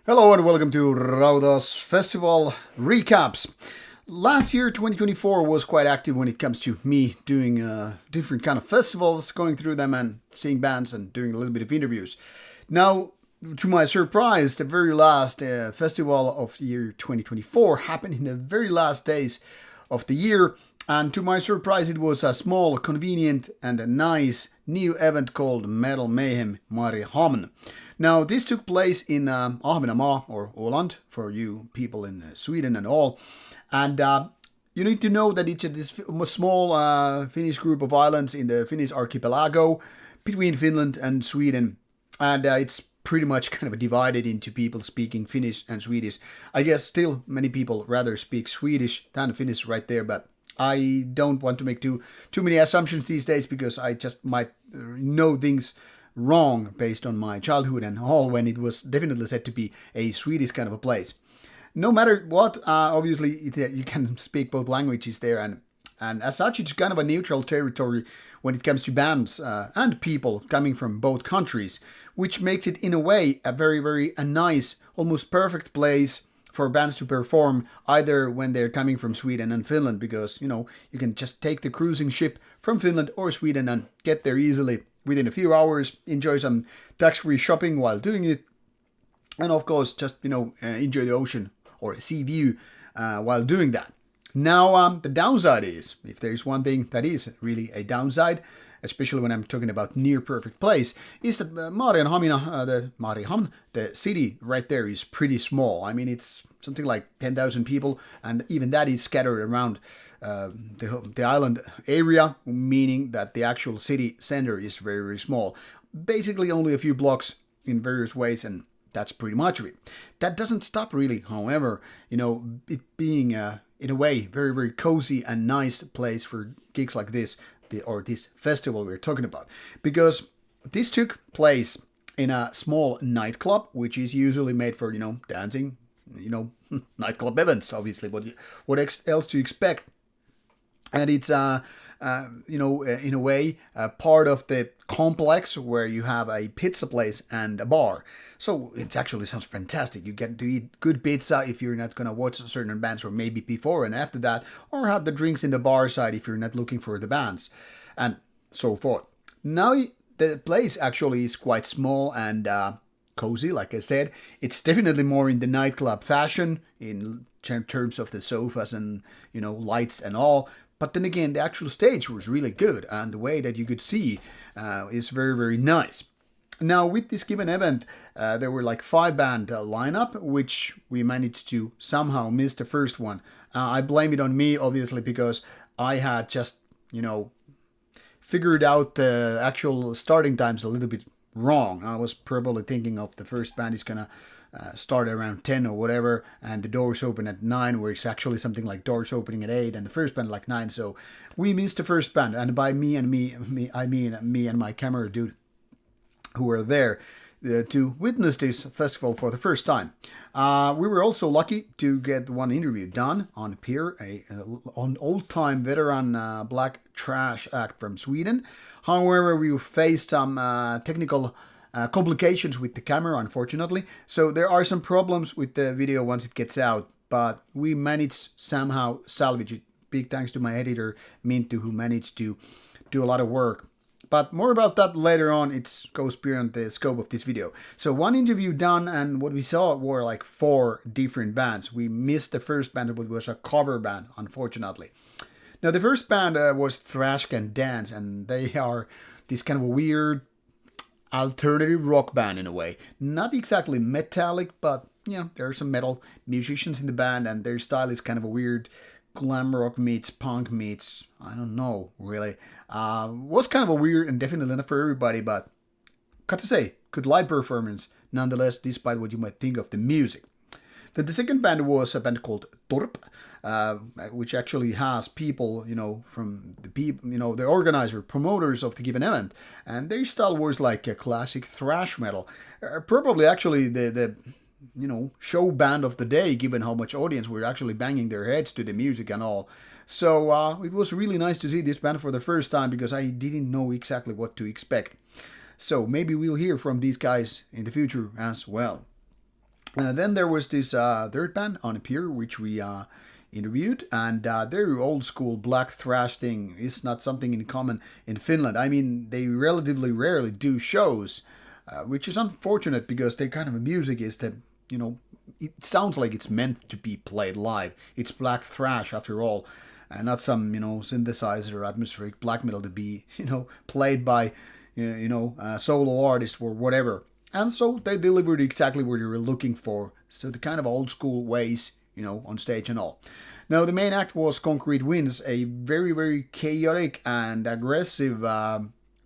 Hello and welcome to Rauta's festival recaps. Last year, 2024, was quite active when it comes to me doing different kind of festivals, going through them and seeing bands and doing a little bit of interviews. Now, to my surprise, the very last festival of year 2024 happened in the very last days of the year. And to my surprise, it was a small, convenient, and a nice new event called Mayhem Mariehamn. Now, this took place in Ahvenanmaa, or Åland, for you people in Sweden and all. And you need to know that it's this small Finnish group of islands in the Finnish archipelago between Finland and Sweden. And it's pretty much kind of divided into people speaking Finnish and Swedish. I guess still many people rather speak Swedish than Finnish right there, but I don't want to make too many assumptions these days because I just might know things wrong based on my childhood and all when it was definitely said to be a Swedish kind of a place. No matter what, obviously you can speak both languages there and as such it's kind of a neutral territory when it comes to bands and people coming from both countries, which makes it in a way a very nice, almost perfect place for bands to perform either when they're coming from Sweden and Finland because, you can just take the cruising ship from Finland or Sweden and get there easily within a few hours, enjoy some tax-free shopping while doing it, and of course just, enjoy the ocean or sea view while doing that. Now, the downside is, if there's one thing that is really a downside, especially when I'm talking about near perfect place, is that Mariehamn, the city right there is pretty small. I mean, it's something like 10,000 people, and even that is scattered around the island area, meaning that the actual city center is very small. Basically only a few blocks in various ways, and that's pretty much of it. That doesn't stop really, however, it being in a way very cozy and nice place for gigs like this, or this festival we're talking about, because this took place in a small nightclub, which is usually made for dancing, nightclub events. Obviously, what else to expect? And it's in a way part of the complex where you have a pizza place and a bar. So it actually sounds fantastic. You get to eat good pizza if you're not going to watch certain bands, or maybe before and after that, or have the drinks in the bar side if you're not looking for the bands, and so forth. Now the place actually is quite small and cozy, like I said. It's definitely more in the nightclub fashion in terms of the sofas and lights and all. But then again, the actual stage was really good, and the way that you could see is very nice. Now, with this given event, there were like 5-band lineup, which we managed to somehow miss the first one. I blame it on me, obviously, because I had just, figured out the actual starting times a little bit wrong. I was probably thinking of the first band is going to start around 10 or whatever, and the doors open at 9, where it's actually something like doors opening at 8, and the first band like 9. So we missed the first band, and by me, I mean me and my camera dude, who were there to witness this festival for the first time. We were also lucky to get one interview done on Pier, an old-time veteran black trash act from Sweden. However, we faced some technical complications with the camera, unfortunately. So there are some problems with the video once it gets out, but we managed somehow salvage it. Big thanks to my editor, Mintu, who managed to do a lot of work. But more about that later on. It goes beyond the scope of this video. So one interview done, and what we saw were like 4 different bands. We missed the first band, which was a cover band, unfortunately. Now the first band was Thrash Can Dance, and they are this kind of a weird alternative rock band in a way. Not exactly metallic, but there are some metal musicians in the band, and their style is kind of a weird glam rock meets punk meets, I don't know, really. Was kind of a weird and definitely not for everybody, but got to say, good live performance nonetheless, despite what you might think of the music. Then the second band was a band called Torp, which actually has people, from the people, the organizer, promoters of the given event, and their style was like a classic thrash metal. Probably actually the show band of the day, given how much audience were actually banging their heads to the music and all. So it was really nice to see this band for the first time because I didn't know exactly what to expect. So maybe we'll hear from these guys in the future as well. Then there was this third band on a pier, which we interviewed, and their old school black thrash thing is not something in common in Finland. I mean, they relatively rarely do shows, which is unfortunate because their kind of music is that, you know, it sounds like it's meant to be played live. It's black thrash after all, and not some, you know, synthesizer or atmospheric black metal to be, you know, played by, a solo artist or whatever. And so they delivered exactly what you were looking for. So the kind of old school ways, you know, on stage and all. Now the main act was Concrete Winds, a very, very chaotic and aggressive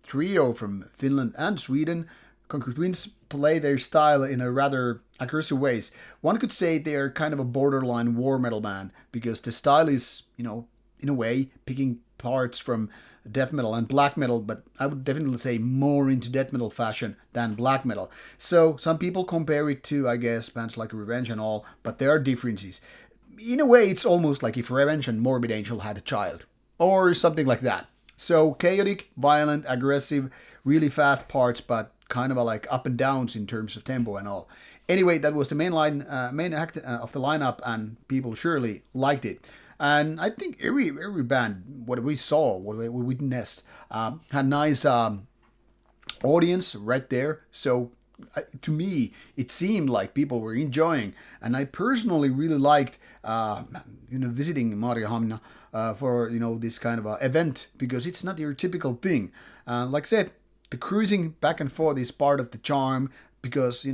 trio from Finland and Sweden. Concrete Winds play their style in a rather aggressive ways. One could say they are kind of a borderline war metal band because the style is, you know, in a way picking parts from death metal and black metal, but I would definitely say more into death metal fashion than black metal. So some people compare it to, I guess, bands like Revenge and all, but there are differences. In a way, it's almost like if Revenge and Morbid Angel had a child, or something like that. So chaotic, violent, aggressive, really fast parts, but kind of like up and downs in terms of tempo and all. Anyway, that was the main act of the lineup, and people surely liked it. And I think every band, what we saw, what we witnessed, had nice audience right there. So to me, it seemed like people were enjoying, and I personally really liked, visiting Mariehamn for this kind of event because it's not your typical thing. Like I said, the cruising back and forth is part of the charm because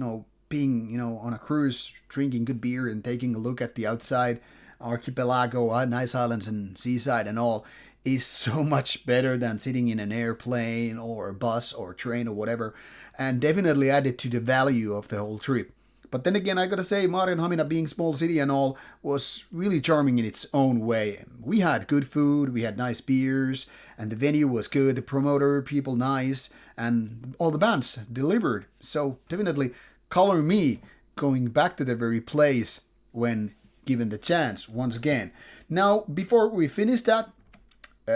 being on a cruise, drinking good beer and taking a look at the outside archipelago, nice islands and seaside and all is so much better than sitting in an airplane or a bus or train or whatever, and definitely added to the value of the whole trip. But then again, I gotta say, Mariehamn, being small city and all, was really charming in its own way. We had good food, we had nice beers, and the venue was good, the promoter, people nice, and all the bands delivered. So definitely color me going back to the very place when given the chance once again. Now, before we finish that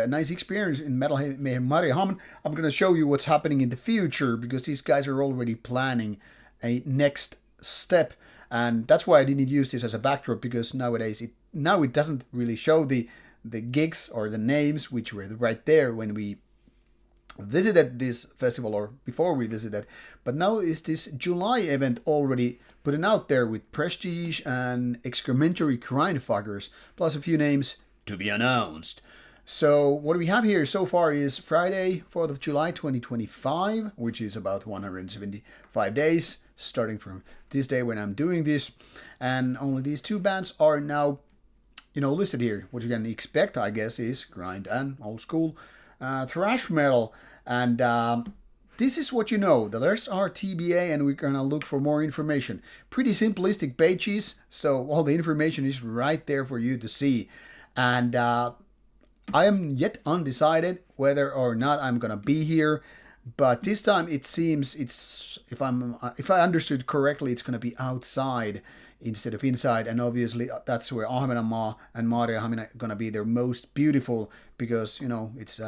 nice experience in Mayhem Mariehamn, I'm going to show you what's happening in the future because these guys are already planning a next step, and that's why I didn't use this as a backdrop because nowadays it doesn't really show the gigs or the names which were right there when we visited this festival or before we visited, but now is this July event already putting out there with Prestige and Excrementary Crimefuckers, plus a few names to be announced. So what we have here so far is Friday, 4th of July 2025, which is about 175 days, starting from this day when I'm doing this. And only these two bands are now, listed here. What you can expect, I guess, is grind and old school thrash metal. And this is what you know. The rest are TBA, and we're going to look for more information. Pretty simplistic pages, so all the information is right there for you to see. And I am yet undecided whether or not I'm going to be here. But this time it seems if I understood correctly, it's going to be outside instead of inside. And obviously that's where Ahvenanmaa and Mariehamn are going to be their most beautiful because, it's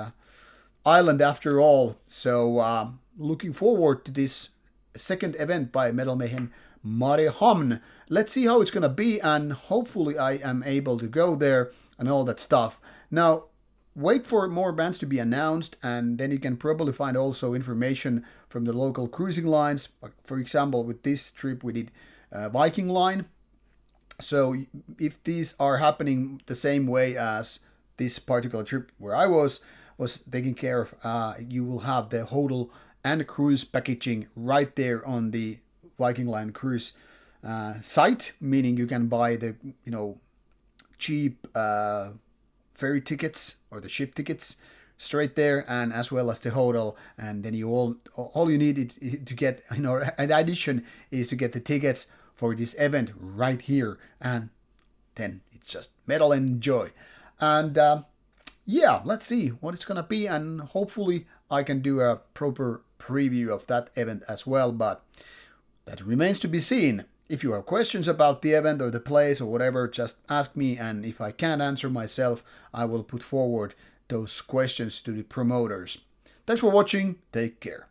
island after all. So looking forward to this second event by Metal Mayhem Mariehamn. Let's see how it's gonna be, and hopefully I am able to go there and all that stuff. Now wait for more bands to be announced, and then you can probably find also information from the local cruising lines. For example, with this trip we did Viking Line. So if these are happening the same way as this particular trip where I was taken care of, you will have the hotel and cruise packaging right there on the Viking Line cruise site, meaning you can buy the cheap ferry tickets or the ship tickets straight there, and as well as the hotel. And then you all you need is to get, in addition, is to get the tickets for this event right here, and then it's just metal and enjoy. And yeah, let's see what it's gonna be, and hopefully I can do a proper preview of that event as well, but that remains to be seen. If you have questions about the event or the place or whatever, just ask me, and if I can't answer myself, I will put forward those questions to the promoters. Thanks for watching, take care.